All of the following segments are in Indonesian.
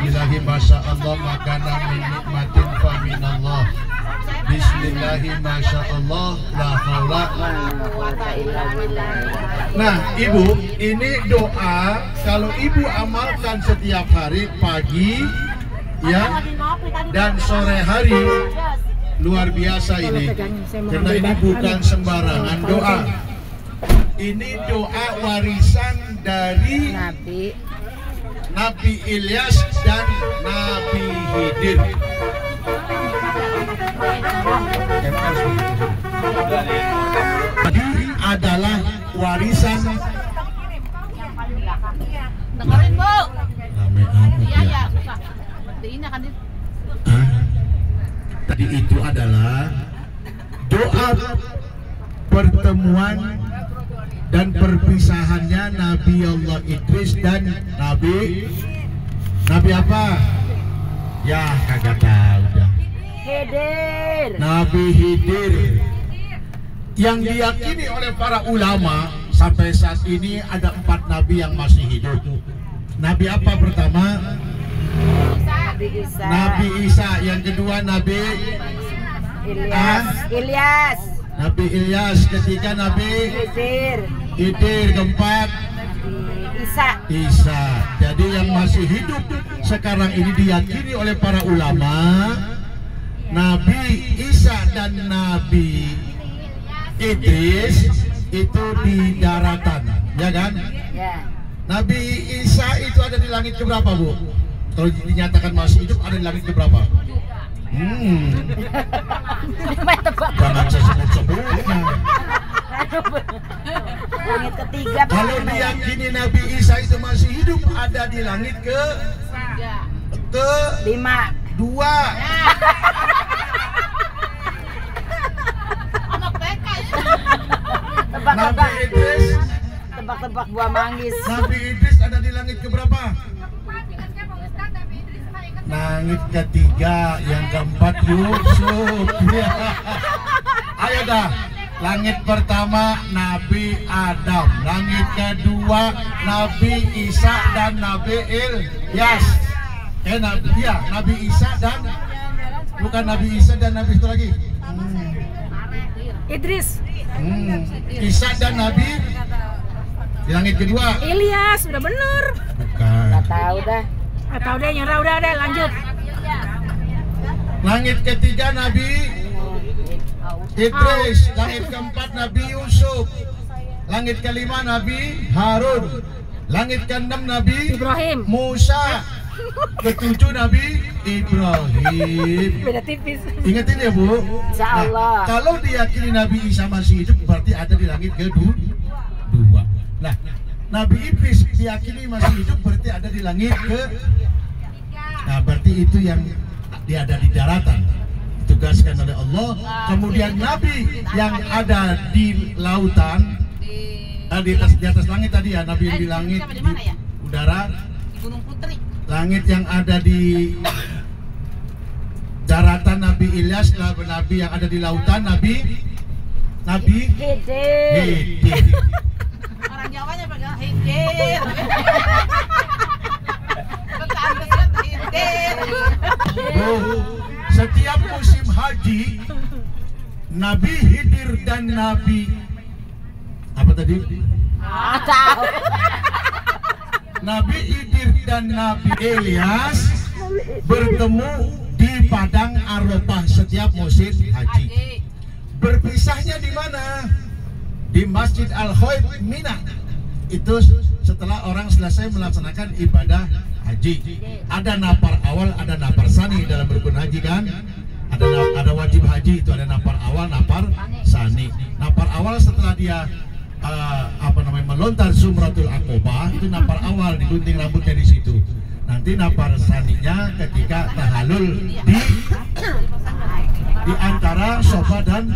Bismillahirrahmanirrahim. Masya Allah, makanan min nikmatin fa minallah. Bismillahirrahmanirrahim. Masya Allah, la haula. Nah ibu, ini doa kalau ibu amalkan setiap hari pagi ya dan sore hari, luar biasa ini, karena ini bukan sembarangan doa. Ini doa warisan dari Nabi Ilyas dan Nabi Khidir. Jadi adalah warisan. Dengerin Bu. Iya ya. Tadi itu adalah doa pertemuan dan perpisahannya Nabi Allah Idris dan Nabi apa? Ya kagak tahu dah. Khidir. Nabi Khidir yang diyakini oleh para ulama sampai saat ini ada 4 nabi yang masih hidup. Nabi apa pertama? Nabi Isa. Nabi Isa. Yang kedua Nabi Ilyas. Nabi Ilyas. Ketiga Nabi Khidir. Keempat Nabi Isa. Jadi yang masih hidup sekarang ini diyakini oleh para ulama Nabi Isa dan Nabi Idris itu di daratan, ya kan? Ya. Nabi Isa itu ada di langit keberapa, Bu? Kalau dinyatakan masih hidup ada di langit keberapa? Jangan saya sebut-sebutnya. Langit ketiga. Kalau diyakini Nabi Isa itu masih hidup ada di langit ke 2. Nabi Idris, tebak-tebak buah manggis. Nabi Idris ada di langit keberapa? Langit ketiga. Yang keempat Yusuf. Ayo dah. Langit pertama Nabi Adam, langit kedua Nabi Isa dan Nabi Ilyas. Nabi Isa dan bukan Nabi Isa dan Nabi itu lagi. Idris. Isa dan Nabi di langit kedua. Ilyas, udah bener. Bukan. Nggak tahu dah. Atau deh nyerah, udah deh lanjut. Langit ketiga Nabi Idris, langit keempat Nabi Yusuf, langit kelima Nabi Harun, langit keenam Nabi Ibrahim. Musa, ketujuh Nabi Ibrahim. Beda tipis. Ingetin ya Bu. Insya Allah. Kalau diyakini Nabi Isa masih hidup berarti ada di langit kedua. Nah, Nabi Idris diyakini masih hidup berarti ada di langit ke. Nah, berarti itu yang dia ada di daratan, ditugaskan oleh Allah. Kemudian Nabi yang ada di lautan, di atas langit tadi ya, Nabi yang di langit di udara, Gunung Putri. langit yang ada di daratan Nabi Ilyas, Nabi yang ada di lautan Nabi Khidir. Orang Jawanya pakai Khidir. Setiap musim haji Nabi Khidir dan Nabi apa tadi? Tahu. Nabi Khidir dan Nabi Ilyas bertemu di padang Arafah setiap musim haji. Berpisahnya di mana? Di Masjid Al-Khaib Mina. Itu setelah orang selesai melaksanakan ibadah haji. Ada napar awal, ada napar sani dalam rukun haji kan? Ada wajib haji itu ada napar awal, napar sani. Napar awal setelah dia melontar Sumratul Aqobah, itu napar awal, digunting rambutnya di situ. Nanti napar saninya ketika tahalul di antara Safa dan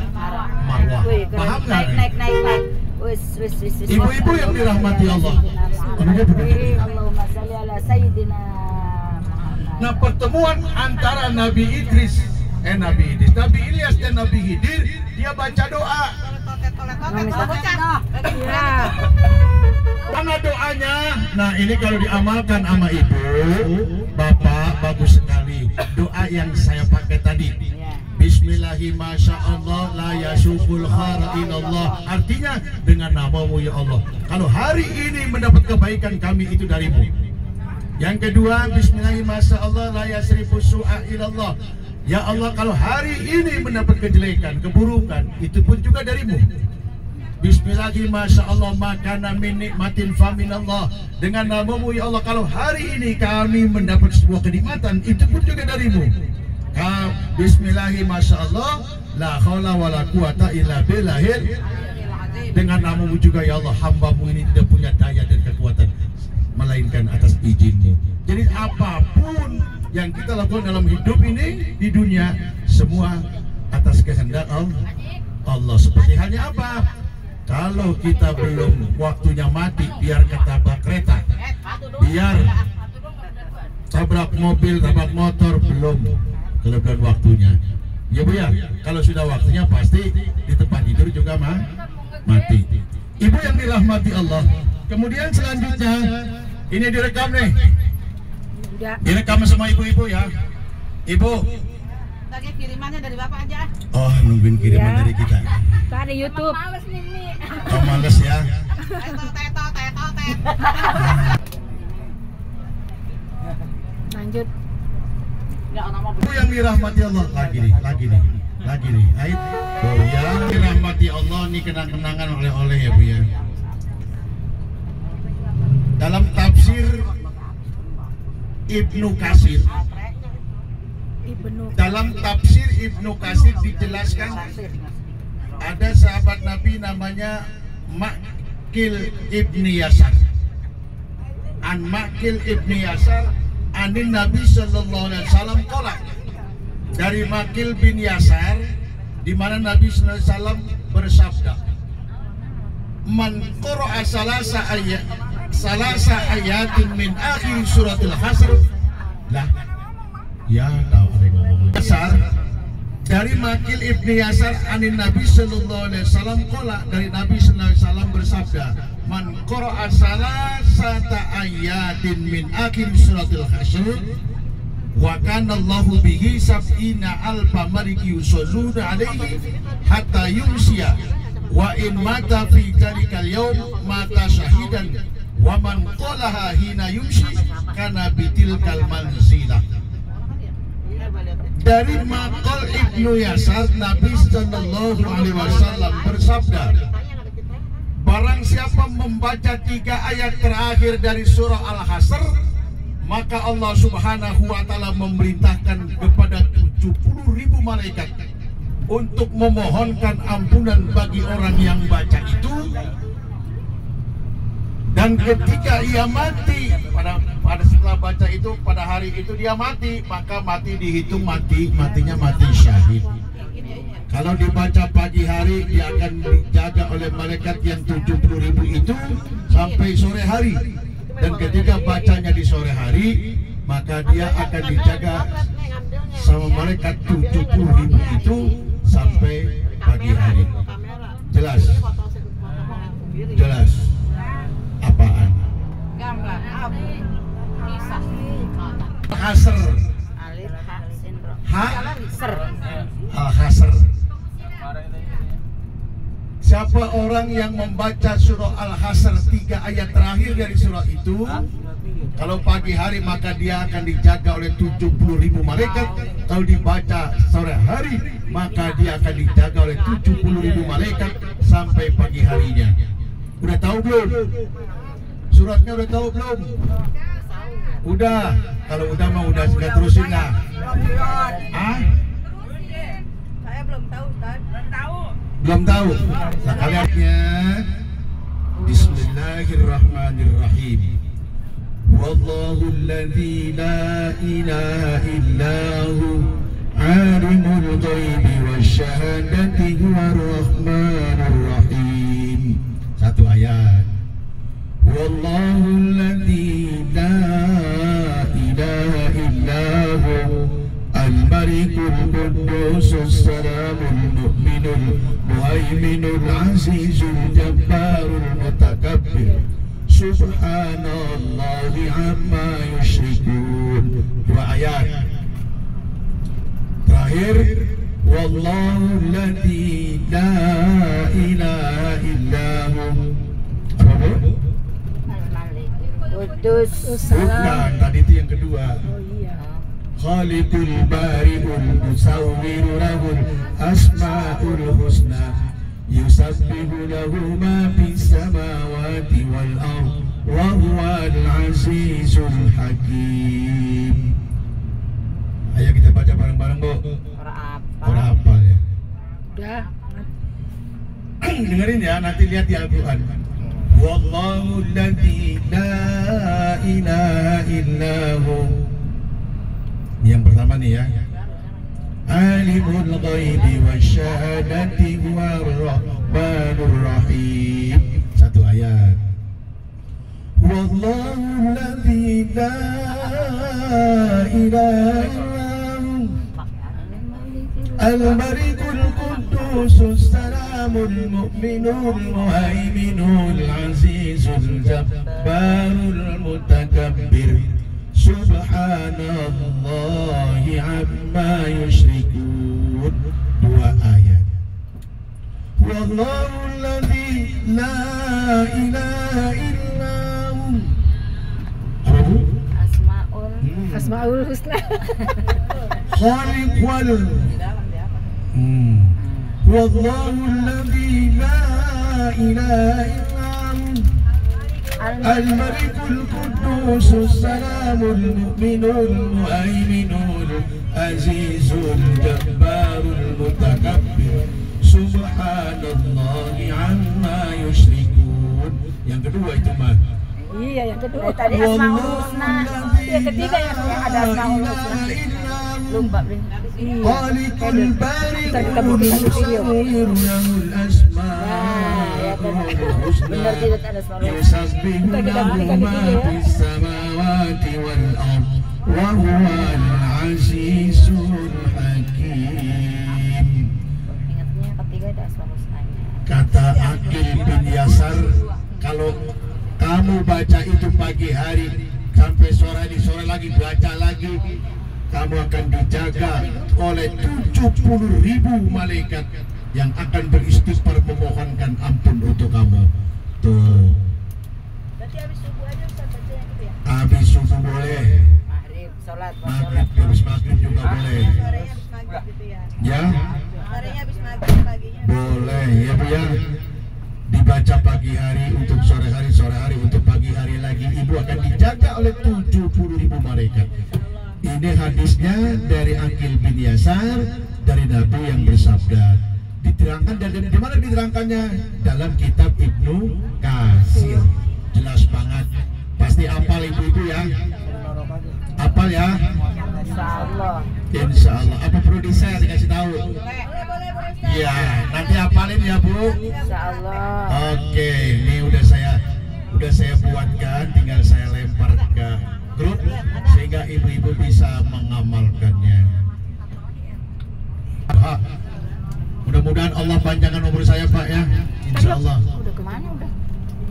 Marwah. Paham nggak? Naik. Ibu-ibu yang dirahmati Allah. Allahumma shalli ala sayyidina. Nah, pertemuan antara Nabi Nabi Ilyas dan Nabi Khidir, dia baca doa. Mana doanya? Nah, ini kalau diamalkan sama ibu, bapak, doa yang saya pakai tadi. Bismillahi masyaallah la yasukul khara ilallah. Artinya dengan namamu ya Allah. Kalau hari ini mendapat kebaikan kami itu darimu. Yang kedua, Bismillahi masyaallah la yasrifu su'a ilallah. Ya Allah, kalau hari ini mendapat kejelekan, keburukan, itu pun juga darimu. Bismillahi masyaallah makana min nikmatin faminallah. Dengan namamu ya Allah, kalau hari ini kami mendapat sebuah kenikmatan, itu pun juga darimu. Bismillahi masyaallah la haula wala quwata illa billahil. Dengan namamu juga ya Allah, hambamu ini tidak punya daya dan kekuatan melainkan atas izinmu. Jadi apapun yang kita lakukan dalam hidup ini di dunia, semua atas kehendak Allah. Seperti halnya apa? Kalau kita belum waktunya mati, biar ketabrak kereta, biar tabrak mobil, tabrak motor, belum kelebihan waktunya. Ya Bu ya, kalau sudah waktunya pasti di tempat tidur juga mati. Ibu yang dirahmati Allah. Kemudian selanjutnya ini direkam nih. Direkam sama ibu-ibu ya. Ibu. Tadi kirimannya dari Bapak aja. Oh, nungguin kiriman dari kita. Ada YouTube. Oh, males ya. Teto. Lanjut. Ibu yang dirahmati Allah lagi nih. Ayo, oh ya, dirahmati Allah nih kenang-kenangan oleh-oleh ya Bu ya. Dalam tafsir Ibnu Katsir, dijelaskan ada sahabat Nabi namanya Ma'qil ibni Yasar. An Ma'qil ibni Yasar anin Nabi sallallahu alaihi wasallam qala. Dari Ma'qil bin Yasar, di mana Nabi sallallahu alaihi wasallam bersabda, "Man qara'a salasa ayatin min akhir suratul Hasr." Lah, ya tahu ada ngomong. Yasar dari Ma'qil ibni Yasar anin Nabi sallallahu alaihi wasallam qala, dari Nabi sallallahu alaihi wasallam bersabda, "Man qara'a salasata ayatin min akhir suratul Hasr wa kana Allahu bihi sab'ina alfa maliki yusalluna alaihi hatta yumsiya wa in mata fi dzalikal yawm mata syahidan wa man qalaha hina yumsi kana bitilkal manzilah." Dari Ma'qil ibnu Yasar, Nabi sallallahu alaihi wasallam bersabda, barang siapa membaca 3 ayat terakhir dari surah Al-Hasr, maka Allah subhanahu wa ta'ala memerintahkan kepada 70.000 malaikat untuk memohonkan ampunan bagi orang yang baca itu. Dan ketika ia mati, pada setelah baca itu, pada hari itu dia mati, maka mati dihitung matinya mati syahid. Kalau dibaca pagi hari, dia akan dijaga oleh malaikat yang 70.000 itu sampai sore hari. Dan ketika bacanya di sore hari, maka dia akan dijaga sama malaikat 70.000 itu sampai pagi hari. Jelas? Apaan? Gambar abu. Kisah. Al-Hasr. Al-Hasr. Siapa orang yang membaca surah Al-Hasr 3 ayat terakhir dari surah itu, kalau pagi hari maka dia akan dijaga oleh 70.000 malaikat. Kalau dibaca sore hari maka dia akan dijaga oleh 70.000 malaikat sampai pagi harinya. Udah tahu belum? Suratnya udah tahu belum? Udah. Kalau udah mah udah terusin lah. Saya belum tahu, Ustaz. Belum tahu. Nah, kaliannya Bismillahirrahmanirrahim. Wallahu alladzi la ilaha illahu alimul ghaibi wasyahadati huwar rahmanir rahim. Satu ayat. Wallahu alladzi la ilaha illahu al-malikul qudusus salamul mu'minul muhaiminul azizul jabbarul mutakabbir subhanallahi amma yusyrikun. 2 ayat. terakhir, wallahu ladzi la ilaha illahu. Apa Bu? Kudus. Bukan, tadi itu yang kedua. Oh iya. Khaliqul bari'ul musawwiru lahul asma'ul husna yusabbihu lahu ma fis samawati wal ardh wa huwal azizul hakim. Ayo kita baca bareng-bareng, Bu. Orang hafal ya. Udah. Dengerin ya, nanti lihat di Al-Qur'an. Wallahu alladzi la ilaha illahu. Yang pertama nih ya. Alimul ghaibi wasyahadati huwar rahmanur rahim. Satu ayat. Wallahu alladzi la ilaha illahu. Al-Malikul Qudusus Salamul Mu'minul Muhaiminul Azizul Jabbarul Mutakabbir. Subhanallahi amma yushrikun. Dua ayat. Wallahu alladzi la ilaha illahu. Apa Bu? Asmaul Husna. Khaliq wal Wallahu alladzi la ilaha illahu. Al-Malikul Qudusus Salamul Mu'minul Muhaiminul Azizul Jabbarul Mutakabbir. Subhanallahi amma yushrikun. Yang kedua itu mah. Iya, yang kedua. Tadi Asmaul Husna. Yang ketiga yang ada Asmaul Husna. Lupa beli. Khaliqul bari'ul video. lahul asma'ul husna. Benar tidak ada Asmaul Husna. Yusabbihu lahu ma fis samawati wal ardh wa huwal azizul hakim. Ingatnya ketiga ada Asmaul Husnanya. Kata Aqil bin Yasar, kalau kamu baca itu pagi hari sampai sore lagi baca lagi, kamu akan dijaga oleh 70.000 malaikat yang akan beristighfar memohonkan ampun untuk kamu. Tuh. Berarti habis subuh aja Ustaz baca yang itu ya? Habis subuh boleh, Maghrib, sholat, maghrib, habis maghrib juga boleh. Sorenya habis maghrib gitu ya? Ya, Sorenya habis maghrib, paginya boleh ya Bu ya. Dibaca pagi hari untuk sore hari untuk pagi hari lagi. Ibu akan dijaga oleh 70.000 malaikat. Ini hadisnya dari Aqil bin Yasar, dari Nabi yang bersabda. Diterangkan dari di mana diterangkannya? Dalam kitab Ibnu Katsir. Jelas banget. Pasti hafal ibu-ibu ya. Hafal ya? Insyaallah. Insyaallah. Apa perlu di-share dikasih tahu? boleh Ustaz. Iya, nanti hafalin ya Bu. Insyaallah. Oke, ini udah saya buatkan, tinggal saya lempar ke grup sehingga ibu-ibu bisa mengamalkannya. Mudah-mudahan Allah panjangkan umur saya Pak ya, insya Allah. Udah kemana udah?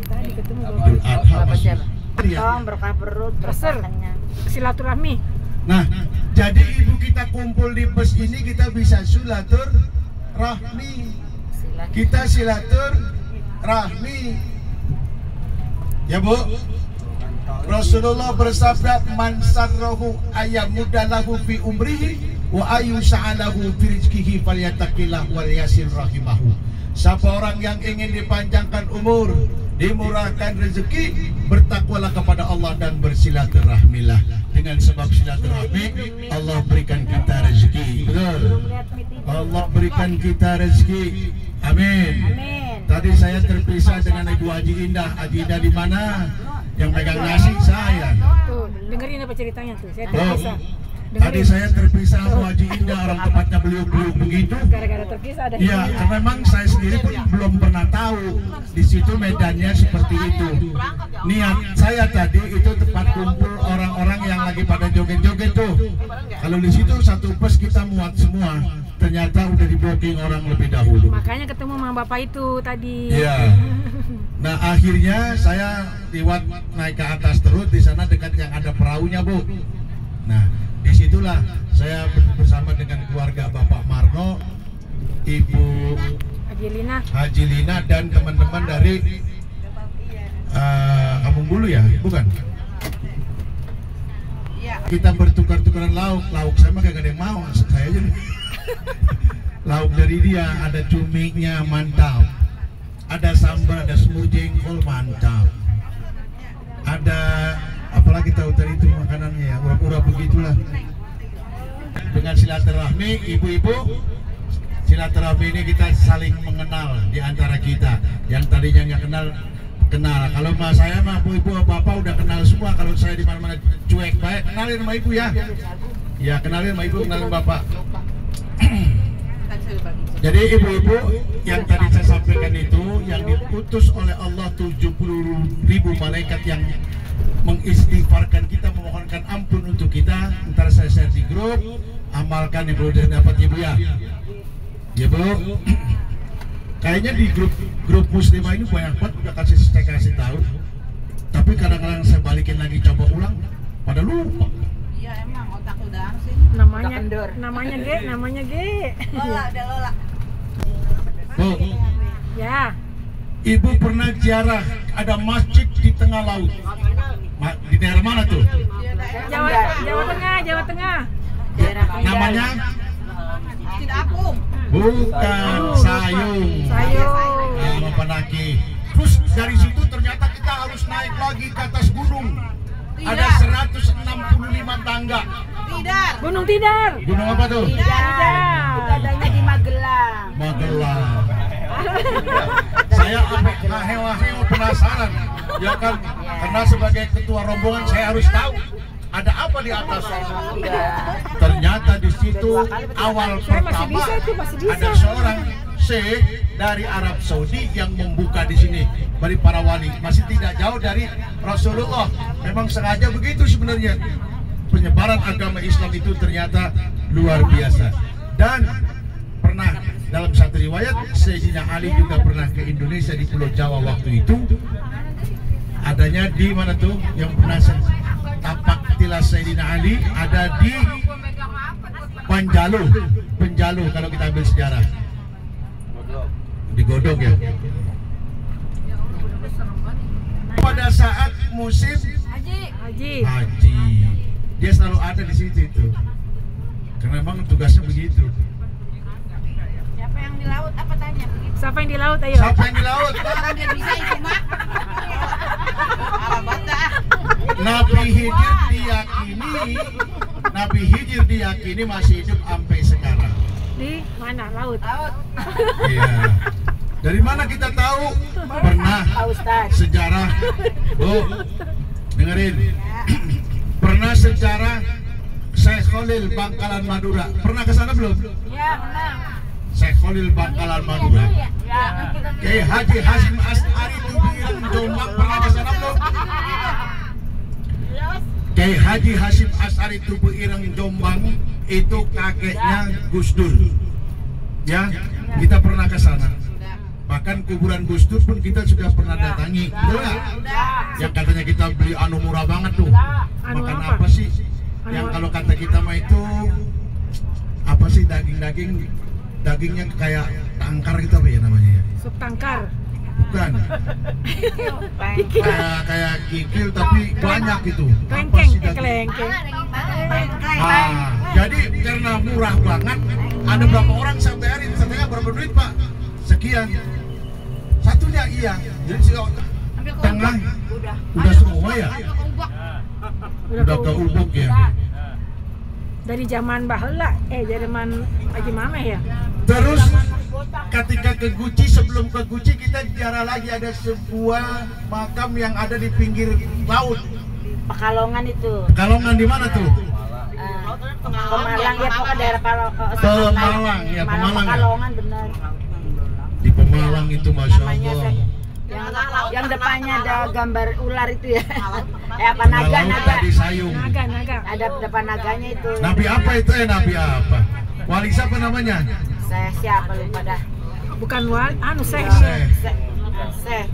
Tadi ketemu Idul Adha Bapak masih. siapa? Ya. Tong berkah perut, Besar. berkahnya. silaturahmi. Nah, jadi ibu kita kumpul di bus ini kita bisa silaturahmi. Silakan. Kita silaturahmi. Ya Bu. Rasulullah bersabda, man sarrahu ayyamudalahu fi umrihi wa ayyusa'alahu fi rizkihi falyattaqillah wal yasir rahimahu. Siapa orang yang ingin dipanjangkan umur, dimurahkan rezeki, bertakwalah kepada Allah dan bersilaturahmilah. Dengan sebab silaturahmi, Allah berikan kita rezeki. Betul. Allah berikan kita rezeki. Amin. Amin. Tadi saya terpisah dengan Ibu Haji Indah. Haji Indah di mana? Yang pegang nasi saya. Tuh, dengerin apa ceritanya tuh. Saya Oh, terpisah. tadi Dengerin. saya terpisah sama Haji Indah, orang tempatnya beliau-beliau begitu. Gara-gara terpisah ada. Ya, karena memang saya sendiri pun belum pernah tahu di situ medannya seperti itu. Niat saya tadi itu tempat kumpul orang-orang yang lagi pada joget-joget tuh. Kalau di situ satu bus kita muat semua, ternyata udah di blocking orang lebih dahulu. Makanya ketemu sama bapak itu tadi. Iya. Nah akhirnya saya lewat naik ke atas terus, di sana dekat yang ada perahunya Bu. Nah, disitulah saya bersama dengan keluarga Bapak Marno, Ibu Haji Lina dan teman-teman dari Kampung Bulu ya, bukan? Kita bertukar-tukaran lauk saya mah kagak ada yang mau, saya aja nih. Lauk dari dia, ada cuminya mantap, ada sambal, ada semur jengkol mantap, ada apalagi tahu tadi itu makanannya ya, ura-ura begitulah. Dengan silaturahmi ibu-ibu, silaturahmi ini kita saling mengenal di antara kita. Yang tadinya nggak kenal. Kalau mas saya mah ibu bapak udah kenal semua. Kalau saya di mana-mana cuek baik, kenalin sama ibu ya. Ya kenalin sama ibu, kenalin bapak. Jadi ibu-ibu yang tadi saya sampaikan itu, yang diutus oleh Allah 70.000 malaikat yang mengistighfarkan kita, memohonkan ampun untuk kita. Ntar saya share di grup, amalkan ibu dan dapat ibu ya. Ya bu. Kayaknya di grup muslimah ini banyak banget udah saya kasih tahu, tapi kadang-kadang saya balikin lagi coba ulang, pada lupa. Iya emang otak udah sih. Namanya G. Lola. Bu, Ya. ibu pernah ziarah ada masjid di tengah laut. Di daerah mana tuh? Jawa Tengah. Namanya? Apung. Bukan, Sayung. Nama Penaki. Terus dari situ ternyata kita harus naik lagi ke atas gunung. Ada 165 tangga. Gunung Tidar. Gunung apa tuh? Itu adanya di Magelang. Saya sampai hewa-hewa penasaran. Ya kan, karena sebagai ketua rombongan saya harus tahu ada apa di atas. Ternyata di situ awal pertama ada seorang syekh dari Arab Saudi yang membuka di sini bagi para wali. Masih tidak jauh dari Rasulullah. Memang sengaja begitu sebenarnya. Penyebaran agama Islam itu ternyata luar biasa. Dan pernah dalam satu riwayat Sayyidina Ali juga pernah ke Indonesia di Pulau Jawa waktu itu. Adanya di mana tuh yang pernah tapak tilas Sayyidina Ali ada di Panjalu kalau kita ambil sejarah. Di Godog ya. Pada saat musim Haji. dia selalu ada di situ itu. Karena memang tugasnya begitu. Siapa yang di laut? Apa tanya? Siapa yang di laut? Ayo. Siapa yang di laut? Orang dia bisa itu mak. Nabi Khidir diyakini masih hidup sampai sekarang. Di mana? Laut. Iya. Dari mana kita tahu? Pernah sejarah. Bu, dengerin. Pernah sejarah Syekh Khalil Bangkalan Madura. Pernah ke sana belum? Ya, pernah. Syekh Khalil Bangkalan Madura. Kiai Haji Hasyim Asy'ari Tubiran Jombang pernah ke sana belum? Kiai Haji Hasyim Asy'ari Tubiran Jombang itu kakeknya Gus Dur. Ya, kita pernah ke sana. Bahkan kuburan Gus Dur pun kita sudah pernah datangi. Betul nggak? Yang katanya kita beli anu murah banget tuh. Makan apa sih? Yang kalau kata kita mah itu apa sih, dagingnya kayak tangkar gitu apa ya namanya ya? Sup tangkar. Bukan. kayak kikil tapi banyak gitu. Kelengkeng. Jadi karena murah banget, ada berapa orang saya bayarin, setengah berapa duit Pak? Sekian. Satunya iya. Jadi si tengah udah semua ya. Udah ke ubuk ya. Dari zaman baheula, zaman Haji Mameh ya. Terus ketika ke Guci, sebelum ke Guci kita ziarah lagi, ada sebuah makam yang ada di pinggir laut. Pekalongan itu. Pekalongan di mana tuh? Pemalang ya, pokoknya daerah Pemalang ya, Pemalang. Pekalongan benar. Di Pemalang itu Masya Namanya Allah. yang depannya ada gambar ular itu ya. Apa naga. Di Sayung. Naga. Ada depan naganya itu. Nabi apa itu ya? Nabi apa? Wali siapa namanya? Saya siapa lupa dah. Bukan Syekh. Syekh.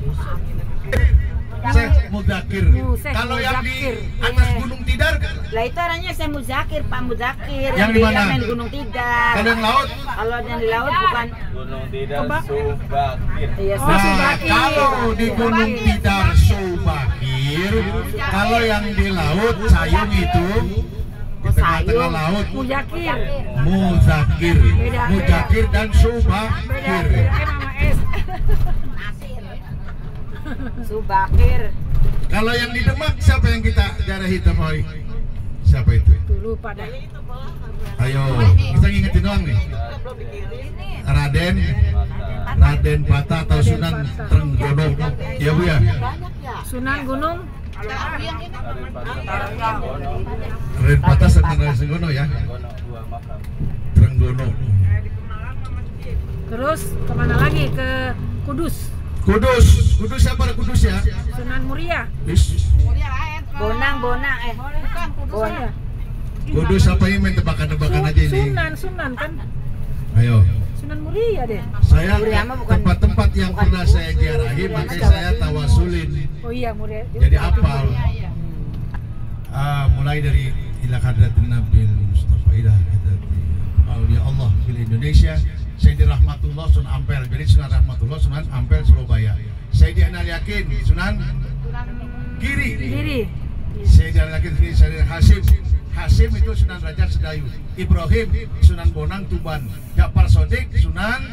Syekh Muzakir. Syekh Kalau yang di Muzakir. atas Gunung Tidar, Lah itu orangnya saya Muzakir, Pak Muzakir. Yang di mana? Yang di Gunung Tidar. kalau yang laut. Kalau yang di laut bukan. Gunung Tidar Coba. Subakir. Iya, Oh, Nah, Subakir. kalau di Gunung Tidar Subakir, kalau yang di laut Sayung itu di tengah-tengah laut Muzakir. Muzakir, Beda. Muzakir dan Beda, Subakir. beda M sama S. Subakir. Kalau yang di Demak siapa yang kita jarahi temui? Siapa itu? Tuh lupa dah. Ayo, kita ngingetin doang nih. Raden Patah atau Sunan Trenggono. Ya Bu ya. Sunan Gunung. Raden Patah Sunan Trenggono ya. Trenggono. Terus kemana lagi? Ke Kudus. Kudus siapa Kudus ya? Sunan Muria. Ish. Bonang. Bukan ya? Kudus apa ini main tebakan-tebakan aja ini. Sunan kan? Ayo. Sunan Muria deh. Saya Muria mah bukan- tempat-tempat yang pernah saya ziarahi makanya saya tawasulin. Oh iya Muria. Jadi apal. Mulai dari ila hadratin Nabil Mustafa ila hadrati Aulia Allah di Indonesia. Sayyidi Rahmatullah Sunan Ampel. Jadi Sunan Rahmatullah Sunan Ampel Surabaya. Sayyidi Anal Yakin Sunan Giri. Diri. Sayyidi Anal Yakin Sayyidi Hasim itu Sunan Raja Sedayu. Ibrahim Sunan Bonang Tuban. Ja'far Sodik Sunan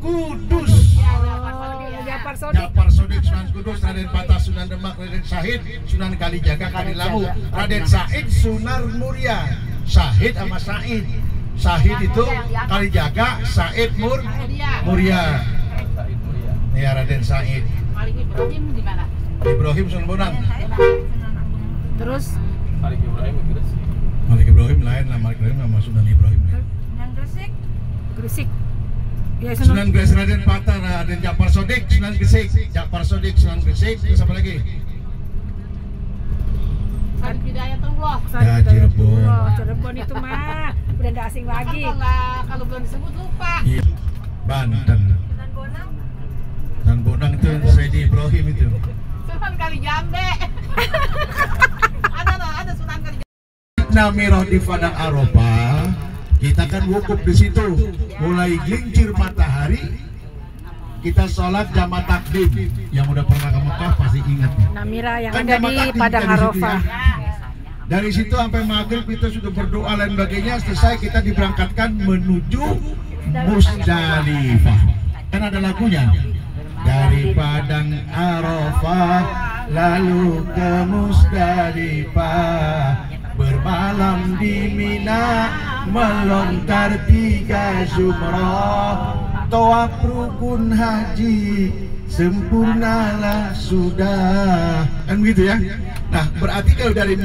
Kudus. Ja'far Sodik. Ja'far Sodik Sunan Kudus. Raden Patah Sunan Demak. Raden Syahid Sunan Kalijaga Kalilamu. Raden Said Sunan Muria. Syahid sama Said. Syahid itu Kalijaga, Said Muria. Ya Raden Said. Ibrahim di mana? Ibrahim Sunan Bonang. Terus Malik Ibrahim kira sih. Malik Ibrahim lain lah, Malik Ibrahim sama Sunan Ibrahim ya. Yang Gresik. Gresik. Ya Sunan Gresik Raden Patah, Raden Ja'far Sodik Sunan Gresik. Ja'far Sodik Sunan Gresik. Terus apa lagi? Sarif Hidayatullah. Ya, Cirebon. Oh, Cirebon itu mah udah nggak asing lagi. Kalau belum disebut lupa. Iya. Banten. Sunan Bonang. Dan Bonang itu Sayyidi Ibrahim itu. Sunan Kalijambe. ada Sunan Kalijambe. Namiroh di Padang Arafah, kita kan wukuf di situ. Mulai gelincir matahari, kita sholat jamaah takdim. Yang udah pernah ke Mekah pasti ingat ya. Namira yang Kan ada jamaah di takdim Padang kita di situ Arafah. ya. Dari situ sampai maghrib kita sudah berdoa dan sebagainya. Selesai kita diberangkatkan menuju Musdalifah. Kan ada lagunya. Dari Padang Arafah lalu ke Musdalifah, bermalam di Mina, melontar 3 jumrah, tawaf rukun haji, sempurnalah sudah. Kan begitu ya. Nah, berarti kalau dari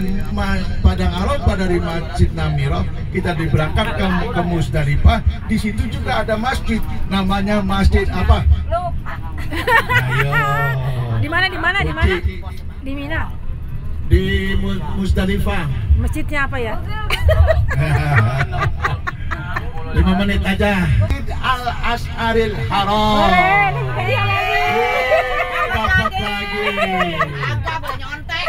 Padang Arafah, dari Masjid Namiroh, kita diberangkatkan ke Musdalifah. Di situ juga ada masjid, namanya Masjid apa? Ayo. Di mana? Di Mina. Di Musdalifah. Masjidnya apa ya? 5 menit aja. Al-As'aril Haram. Dapat lagi. Agak boleh nyontek.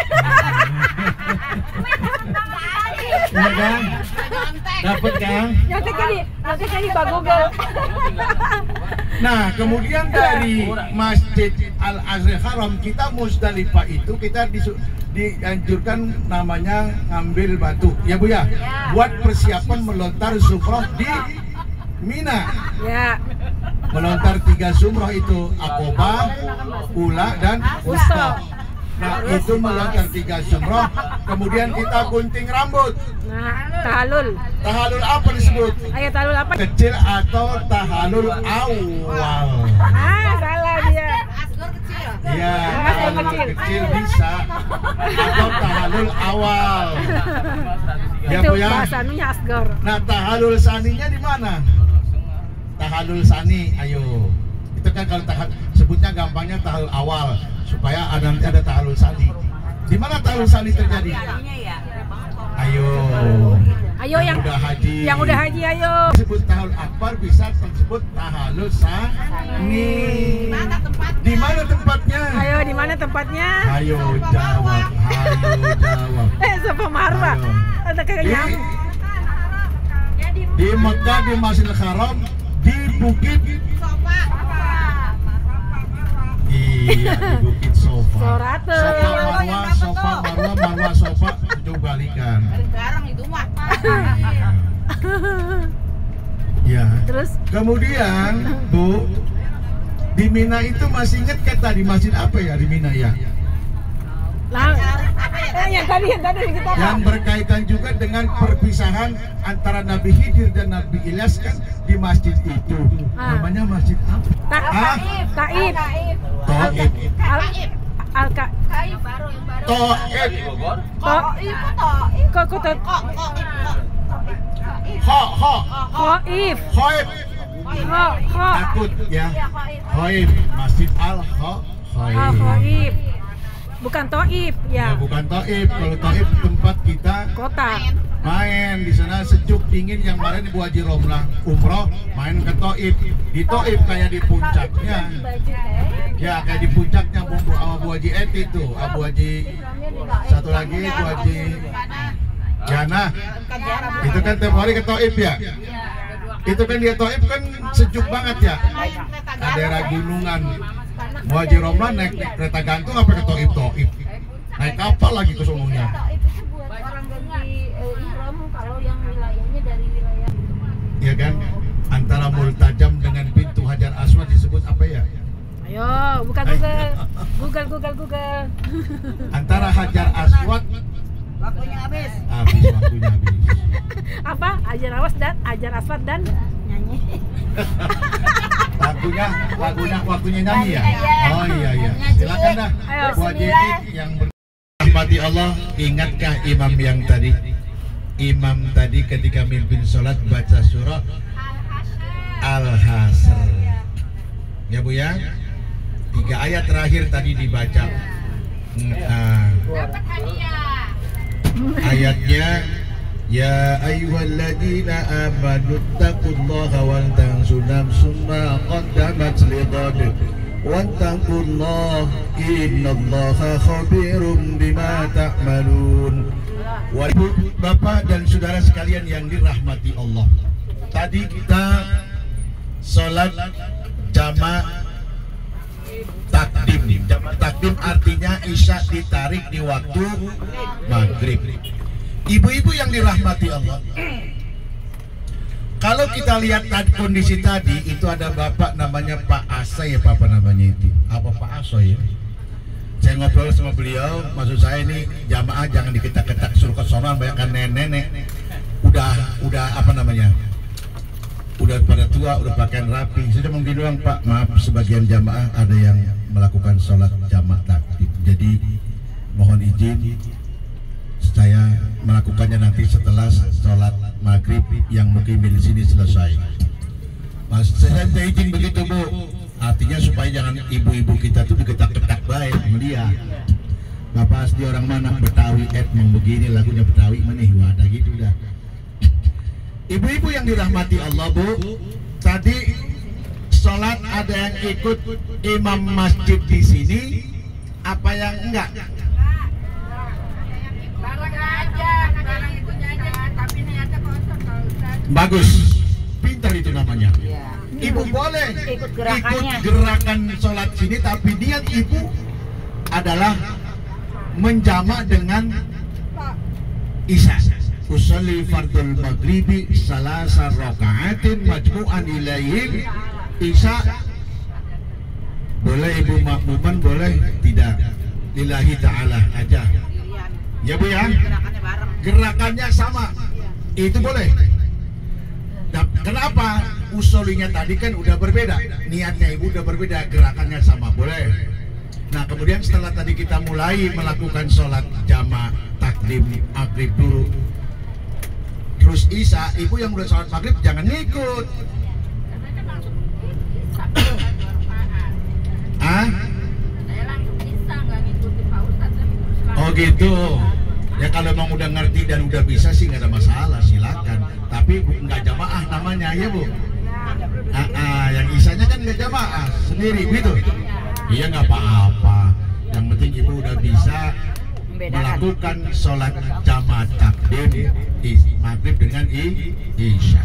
Ya kan? Dapat kan? Nyontek tadi Pak Google. Nah, kemudian dari Masjid Al-Azhar Haram kita Musdalifah itu kita dianjurkan namanya ngambil batu. Ya Bu ya? Buat persiapan melontar zumrah di Mina. Ya. Melontar 3 zumrah itu Aqobah, Ula dan Wusta. Nah, itu melontar 3 zumrah, kemudian kita gunting rambut. Nah, tahalul. Tahalul apa disebut? Ayo tahalul apa? Kecil atau tahalul awal? Salah dia. Asgor kecil. Iya, Tahalul tahalul kecil. kecil bisa atau tahalul awal. Ya Itu Bu ya. bahasa anunya asgor. Nah, tahalul saninya di mana? Tahalul sani, ayo. Itu kan kalau sebutnya gampangnya tahalul awal, supaya nanti ada tahalul sani. Di mana tahalul sani terjadi? Ayo. Ayo Ayo yang udah haji ayo. Disebut tahun akbar bisa disebut tahallul sani. Mana tempatnya? Di mana tempatnya? Ayo di mana tempatnya? Ayo jawab. Sofa Marwa. Ayo. Ada kayak nyamuk. Di Mekah, di Masjidil Haram, di Bukit Sofa. Iya, di Bukit Sofa. Sorate. Sofa Marwah, Sofa ujung balikan. Garang itu mah. Ya. Terus Kemudian, Bu, di Mina itu masih ingat kata di masjid apa ya di Mina ya? lah. Yang tadi kita Yang berkaitan juga dengan perpisahan antara Nabi Khidir dan Nabi Ilyas kan di masjid itu. Namanya masjid apa? Taif. Taib. Kayu baru yang baru. Taib. Di Bogor. Khaif. Khaib. Takut ya. Khaib. Masjid Khaif. Bukan Taif Ya, ya. bukan Taib. Kalau Taib tempat kita Kota. main di sana sejuk dingin. Yang kemarin Bu Haji Romlah umroh main ke Taib. Di Taib kayak di puncaknya. Ya kayak di puncaknya Bu Haji Eti tuh, Abu Haji satu lagi Bu Haji Jana. Itu kan tiap hari ke Taib ya. Itu kan dia Taib kan sejuk banget ya. Daerah gunungan. Bu Haji Romlah naik kereta gantung apa ke Taib. Naik kapal lagi ke sononya. Orang ganti ihram kalau yang wilayahnya dari wilayah. Ya kan? Antara Multajam dengan pintu Hajar Aswad disebut apa ya? Ayo, buka Google. Antara Hajar Aswad Waktunya habis. waktunya habis. Apa? Hajar Aswad dan nyanyi. Waktunya nyanyi ya? Oh iya. Silakan dah. Ayo, Buat jadi yang berhormati Allah, ingatkah imam yang tadi? Imam tadi ketika mimpin sholat baca surah Al-Hasr. Ya Bu ya? 3 ayat terakhir tadi dibaca. Dapat hadiah. Ayatnya Ya ayyuhalladzina amanu taqullaha wal tanzur nafsum ma qaddamat lighad wattaqullaha innallaha khabirum bima ta'malun. Bapak dan saudara sekalian yang dirahmati Allah, tadi kita sholat jamaah takdim. Jamaah takdim artinya isya ditarik di waktu maghrib. Ibu-ibu yang dirahmati Allah, kalau kita lihat kondisi tadi itu ada bapak namanya Pak Asai ya, apa namanya itu? Apa Pak Asai ya? Saya ngobrol sama beliau, maksud saya ini jamaah jangan diketak-ketak suruh ke sono, bayangkan nenek-nenek udah apa namanya? Udah pada tua, udah pakaian rapi. Saya cuma bilang Pak, maaf sebagian jamaah ada yang melakukan sholat jamaah takdim. Jadi mohon izin saya melakukannya nanti setelah sholat maghrib yang mungkin di sini selesai. Mas, saya izin begitu Bu. Artinya supaya jangan ibu-ibu kita tuh diketak-ketak baik melia. Bapak asli orang mana? Betawi, mau begini lagunya Betawi mana? Wadah gitu dah. Ibu-ibu yang dirahmati Allah Bu, tadi sholat ada yang ikut imam masjid di sini, apa yang enggak? Barang itunya aja, tapi niatnya kosong kalau Ustaz. Bagus, pintar itu namanya. Ibu boleh ikut gerakan sholat sini, tapi niat ibu adalah menjamak dengan isya. Usolli fardul maghribi salasa raka'atin majmu'an ilaihim isya. Boleh ibu makmuman, boleh tidak, lillahi ta'ala aja ya Bu ya. Gerakannya sama, itu boleh. Nah, kenapa? Usolinya tadi kan udah berbeda, niatnya ibu udah berbeda, gerakannya sama, boleh. Nah kemudian setelah tadi kita mulai melakukan sholat jamaah takdim maghrib dulu, terus isya, ibu yang udah sholat maghrib jangan ngikut. Oh gitu. Ya kalau emang udah ngerti dan udah bisa sih nggak ada masalah, silakan. tapi nggak jamaah namanya ya Bu. Yang isanya kan nggak jamaah sendiri gitu. Iya nggak apa-apa. Yang penting ibu udah bisa melakukan sholat jamaah takdim maghrib dengan isya.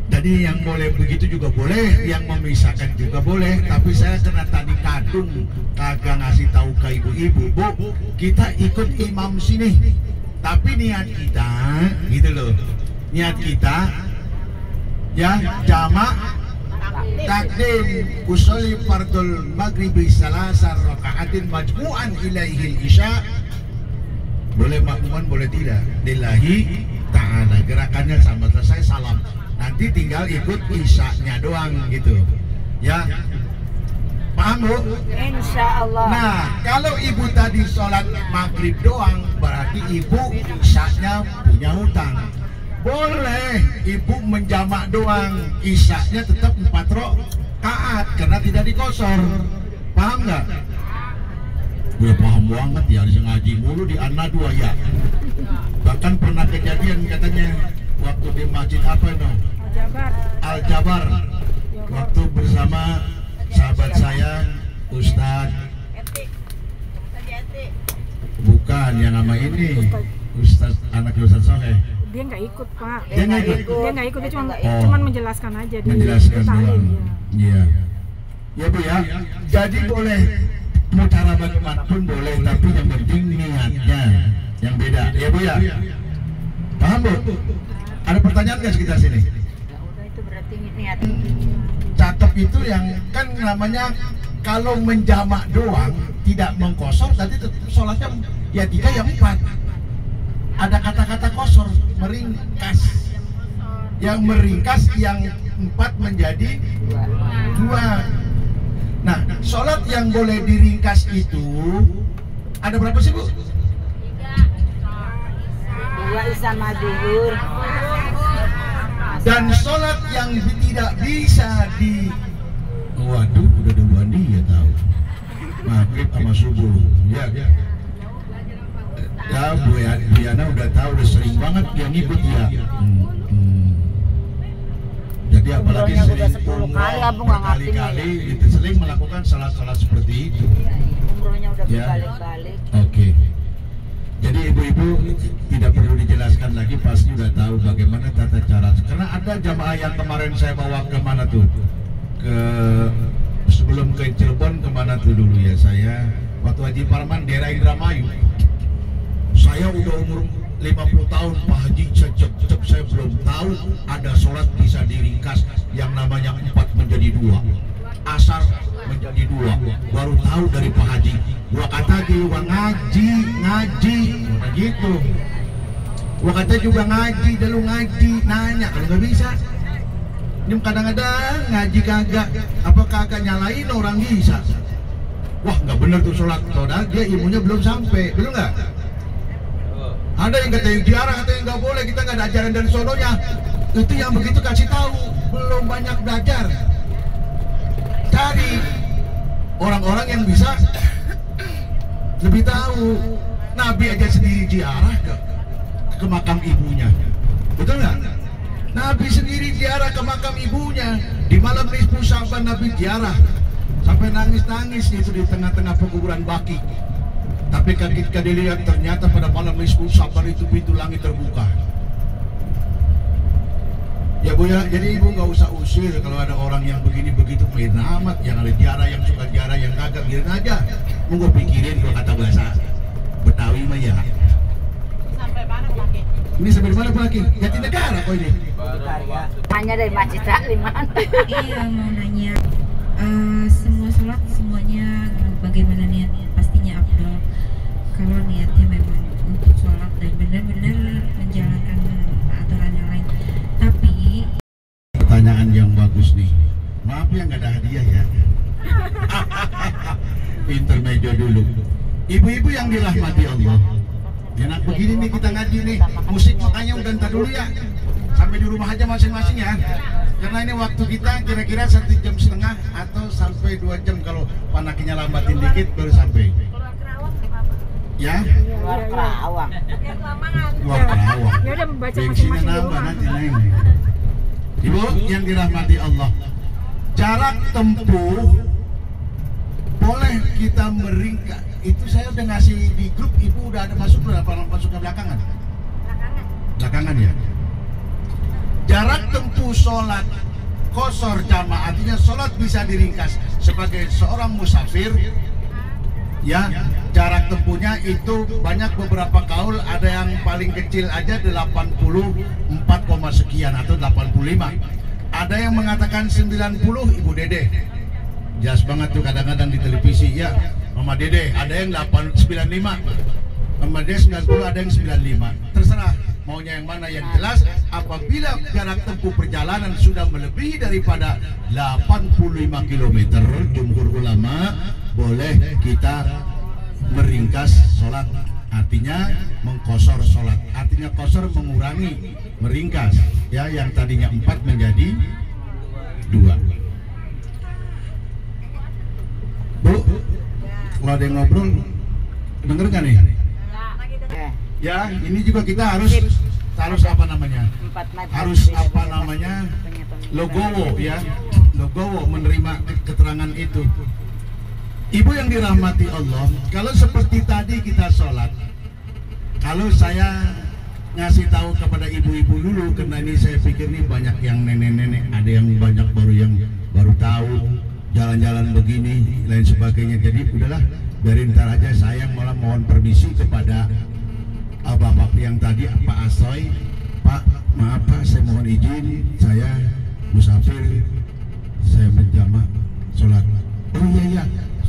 Jadi yang boleh begitu juga boleh, yang memisahkan juga boleh. Tapi saya kena tadi kadung kagak ngasih tahu ke ibu-ibu, Bu, kita ikut imam sini. Tapi niat kita, gitu loh, niat kita ya jamak takdim usolli fardul maghribi salasar rakaatin majmu'an ilaihil isya. Boleh makmuman boleh tidak, lillahi ta'ala. Gerakannya sama, selesai salam, nanti tinggal ikut isyanya doang gitu ya. Paham Bu? Insya Allah. Nah, kalau ibu tadi sholat maghrib doang, berarti ibu isyanya punya hutang. Boleh ibu menjamak doang, isyanya tetap 4 rakaat karena tidak dikosor. Paham nggak? Udah paham banget ya, harus ngaji mulu di Anna 2 ya. Bahkan pernah kejadian katanya waktu di masjid apa itu? Al-Jabar. Waktu bersama sahabat saya Ustadz, bukan yang nama ini Ustadz, anak Ustadz Sohe. Dia nggak ikut Pak. Dia nggak ikut. Dia nggak ikut, dia cuman menjelaskan aja. Menjelaskan doang. Ya. Iya. Ya Bu ya. Jadi boleh mau cara bagaimanapun boleh, tapi yang penting niatnya yang beda. Ya Bu ya. Paham Bu? Ada pertanyaan nggak sekitar sini? Ya udah, itu berarti niat. Catat itu yang kan namanya kalau menjamak doang tidak mengkosor, tadi sholatnya ya 3 ya 4. Ada kata-kata kosor, meringkas. Yang meringkas yang 4 menjadi 2. Nah, sholat yang boleh diringkas itu ada berapa sih Bu? 2 isya madzuhur. Dan sholat yang tidak bisa waduh, udah duluan dia tahu. Maghrib sama subuh. Ya. Ya, Bu Yana udah tahu, udah sering banget dia ngikut ya. Jadi apalagi Umrohnya sering udah 10 kali, Abu nggak ngerti kali itu sering melakukan salat-salat seperti itu. Umrohnya udah Ya. berbalik-balik. Oke. Jadi ibu-ibu tidak perlu dijelaskan lagi, pasti udah tahu bagaimana tata cara. Karena ada jamaah yang kemarin saya bawa ke mana tuh? Sebelum ke Cirebon kemana tuh dulu ya, saya waktu Haji Parman daerah Indramayu. Saya udah umur 50 tahun Pak Haji, sejak saya belum tahu ada sholat bisa diringkas yang namanya 4 menjadi 2, asar menjadi 2, baru tahu dari Pak Haji. Gua kata juga ngaji gitu. Gua kata juga ngaji, dulu ngaji, nanya kalau nggak bisa. Ini kadang-kadang ngaji kagak, apa kagak nyalain orang bisa. Wah nggak bener tuh sholat, saudara, dia ilmunya belum sampai, belum nggak? Ada yang kata yang diarah, kata yang nggak boleh, kita nggak ada ajaran dari sononya. Itu yang begitu kasih tahu, belum banyak belajar. Cari orang-orang yang bisa lebih tahu. Nabi aja sendiri ziarah ke makam ibunya, betul nggak? Nabi sendiri ziarah ke makam ibunya di malam nisfu Sya'ban. Nabi ziarah sampai nangis-nangis itu di tengah-tengah pekuburan Baqi. Tapi ketika dilihat ternyata pada malam nisfu Sya'ban itu pintu langit terbuka. Ya Bu ya, jadi ibu nggak usah usir kalau ada orang yang begini begitu main amat, yang ada ziarah, yang suka ziarah, yang kagak biarin aja. Monggo pikirin kalau kata bahasa Betawi mah ya. Sampai mana Pak? Ini sampai mana Pak? Jatinegara kok ini. Hanya dari Masjid Taklim. Iya, mau nanya semua sholat semuanya bagaimana niatnya? Pastinya afdol kalau niatnya memang untuk sholat dan benar-benar menjalankan aturan yang lain. Tapi Pertanyaan yang bagus nih. Maaf ya nggak ada hadiah ya. Intermezzo dulu. Ibu-ibu yang dirahmati Allah, enak begini nih kita ngaji nih. Musik makanya udah ntar dulu ya. Sampai di rumah aja masing-masing ya. Karena ini waktu kita kira-kira 1,5 jam atau sampai 2 jam kalau panakinya lambatin dikit baru sampai. Keluar Kerawang ke Bapak. Ya? Luar Kerawang. Yang Lamangan. Luar Kerawang. Ya udah baca bensinnya masing-masing di nambah rumah. nanti Neng. Ibu yang dirahmati Allah, jarak tempuh boleh kita meringkas. Itu saya udah ngasih di grup, ibu udah ada masuk ke belakangan. Belakangan ya. Jarak tempuh sholat qashar jamaah, artinya sholat bisa diringkas sebagai seorang musafir. Ya, jarak tempuhnya itu banyak, beberapa kaul, ada yang paling kecil aja 84, sekian atau 85. Ada yang mengatakan 90, Ibu Dede. Jelas banget tuh kadang-kadang di televisi ya, Mama Dede, ada yang 95. Mama Dede 90, ada yang 95. Terserah maunya yang mana. Yang jelas apabila jarak tempuh perjalanan sudah melebihi daripada 85 km, jumhur ulama boleh kita meringkas sholat, artinya mengqashar sholat, artinya qashar mengurangi, meringkas ya, yang tadinya 4 menjadi 2. Bu, kalau ada yang ngobrol denger nggak nih? Ya, ini juga kita harus apa namanya? Harus apa namanya? Logowo ya, logowo menerima keterangan itu. Ibu yang dirahmati Allah, kalau seperti tadi kita sholat, kalau saya ngasih tahu kepada ibu-ibu dulu, karena ini saya pikir nih banyak yang nenek-nenek, ada yang banyak baru tahu jalan-jalan begini, lain sebagainya. Jadi udahlah, biarin ntar aja. Saya malah mohon permisi kepada bapak yang tadi, Pak Asoy, Pak, maaf Pak, saya mohon izin, saya musafir, saya menjamak sholat. Oh iya,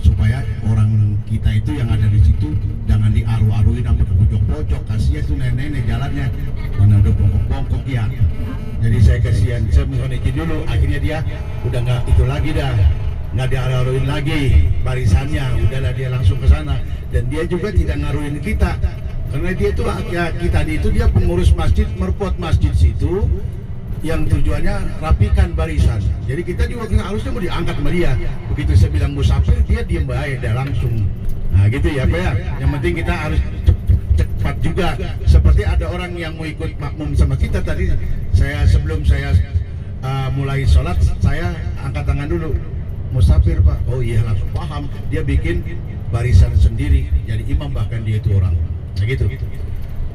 supaya orang kita itu yang ada di situ jangan diaru-aruin sampai ke pojok-pojok, kasihan tuh nenek-nenek jalannya, mana udah bongkok-bongkok ya. Jadi saya kasihan, saya mohon izin dulu. Akhirnya dia udah nggak itu lagi dah, nggak diaru-aruin lagi barisannya, udahlah dia langsung ke sana. Dan dia juga tidak ngaruhin kita, karena dia itu ya, kita itu dia pengurus masjid, merpot masjid situ, yang tujuannya rapikan barisan. Jadi kita juga harusnya mau diangkat sama dia. Begitu saya bilang musafir, dia diem baik, dia langsung. Nah gitu ya Pak ya. Yang penting kita harus cepat juga. Seperti ada orang yang mau ikut makmum sama kita tadi, sebelum saya mulai sholat, saya angkat tangan dulu. Musafir Pak. Oh iya, langsung paham. Dia bikin barisan sendiri. Jadi imam bahkan dia itu orang. Nah gitu.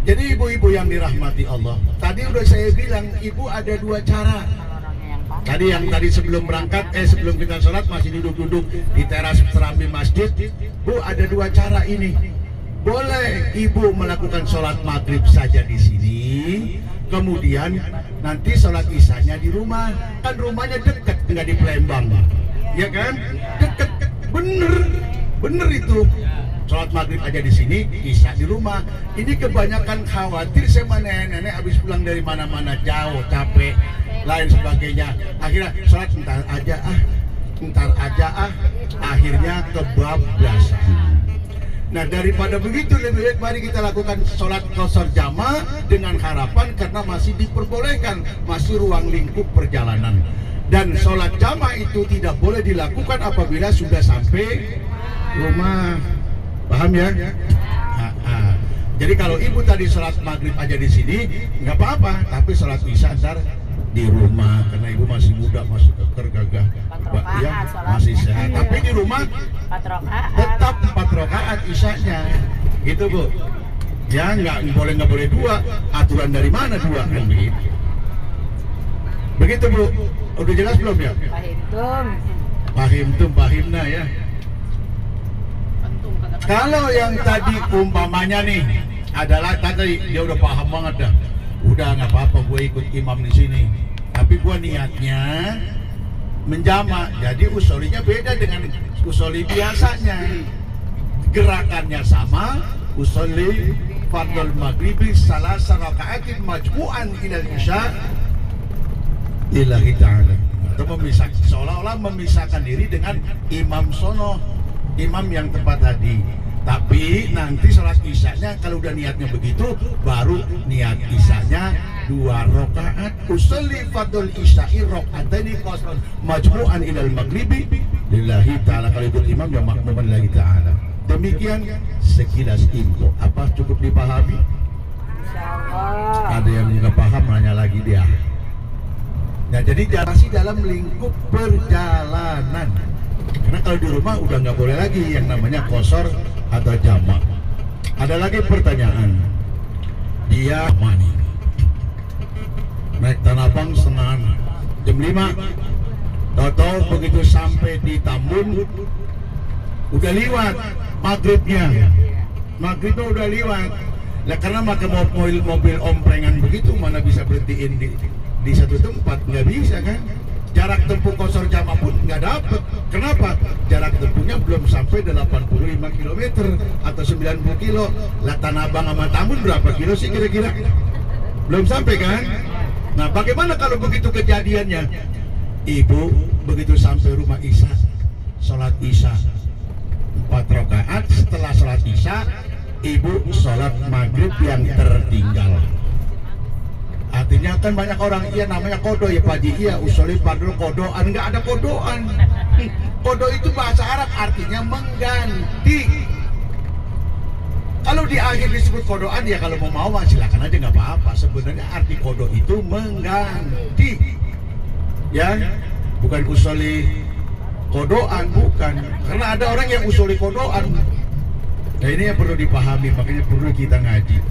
Jadi ibu-ibu yang dirahmati Allah, tadi udah saya bilang, ibu ada 2 cara. Tadi yang tadi sebelum berangkat, sebelum kita sholat masih duduk-duduk di teras serambi masjid. Bu, ada 2 cara ini. Boleh ibu melakukan sholat maghrib saja di sini, kemudian nanti sholat isyanya di rumah. Kan rumahnya dekat, nggak di Palembang, ya kan? Dekat, bener itu. Sholat maghrib aja di sini, isya di rumah. Ini kebanyakan khawatir sama nenek-nenek habis pulang dari mana-mana jauh, capek, lain sebagainya. Akhirnya sholat ntar aja akhirnya kebablasan. Nah daripada begitu, lebih baik mari kita lakukan sholat qashar jamaah dengan harapan, karena masih diperbolehkan, masih ruang lingkup perjalanan. Dan sholat jamaah itu tidak boleh dilakukan apabila sudah sampai rumah. Paham ya? Jadi kalau ibu tadi sholat maghrib aja di sini nggak apa-apa, tapi sholat isya ntar di rumah, karena ibu masih muda, masih keker, gagah, ya, masih sehat. Tapi di rumah tetap 4 rakaat isyanya, gitu Bu. Ya nggak boleh 2. Aturan dari mana 2 kan begitu? Begitu Bu. Udah jelas belum ya? Pahimna ya. Kalau yang tadi umpamanya nih adalah tadi dia udah paham banget dah, udah nggak apa-apa gue ikut imam di sini, tapi gue niatnya menjamak, jadi usolinya beda dengan usoli biasanya, gerakannya sama, usoli fardul maghribi salasa rakaatin majmu'an ilal isya lillahi ta'ala, atau memisahkan, seolah-olah memisahkan diri dengan imam sono, imam yang tempat tadi. Tapi nanti sholat isyanya kalau udah niatnya begitu, baru niat isyanya 2 rakaat. Usolli fardul isya'i raka'ataini qashran majmu'an ilal maghribi lillahi ta'ala. Kalau ikut imam ya makmuman lillahi ta'ala. Demikian sekilas info. Apa cukup dipahami? Insyaallah. Ada yang nggak paham nanya lagi dia. Nah jadi masih dalam lingkup perjalanan. Karena kalau di rumah udah nggak boleh lagi yang namanya qashar atau jamak. Ada lagi pertanyaan. Dia mana? Naik Tanah Abang Senan jam 5. Tahu-tahu begitu sampai di Tambun udah liwat maghribnya. Maghribnya udah liwat. Nah karena pakai mobil omprengan begitu mana bisa berhentiin di satu tempat, nggak bisa kan? Jarak tempuh qashar jamak pun nggak dapet. Kenapa? Jarak tempuhnya belum sampai 85 km atau 90 kilo. Lah Tanah Abang sama Tambun berapa kilo sih kira-kira? Belum sampai kan? Nah bagaimana kalau begitu kejadiannya? Ibu begitu sampai rumah Isya, sholat Isya 4 rakaat. Setelah sholat Isya, ibu sholat maghrib yang tertinggal. Artinya kan banyak orang, iya namanya kodo ya Pak Haji, iya usulin padul kodoan, nggak ada kodoan. Kodo itu bahasa Arab artinya mengganti. Kalau di akhir disebut kodoan ya kalau mau silakan aja nggak apa-apa. Sebenarnya arti kodo itu mengganti. Ya, bukan usuli kodoan, bukan. Karena ada orang yang usuli kodoan. Nah ini yang perlu dipahami, makanya perlu kita ngaji.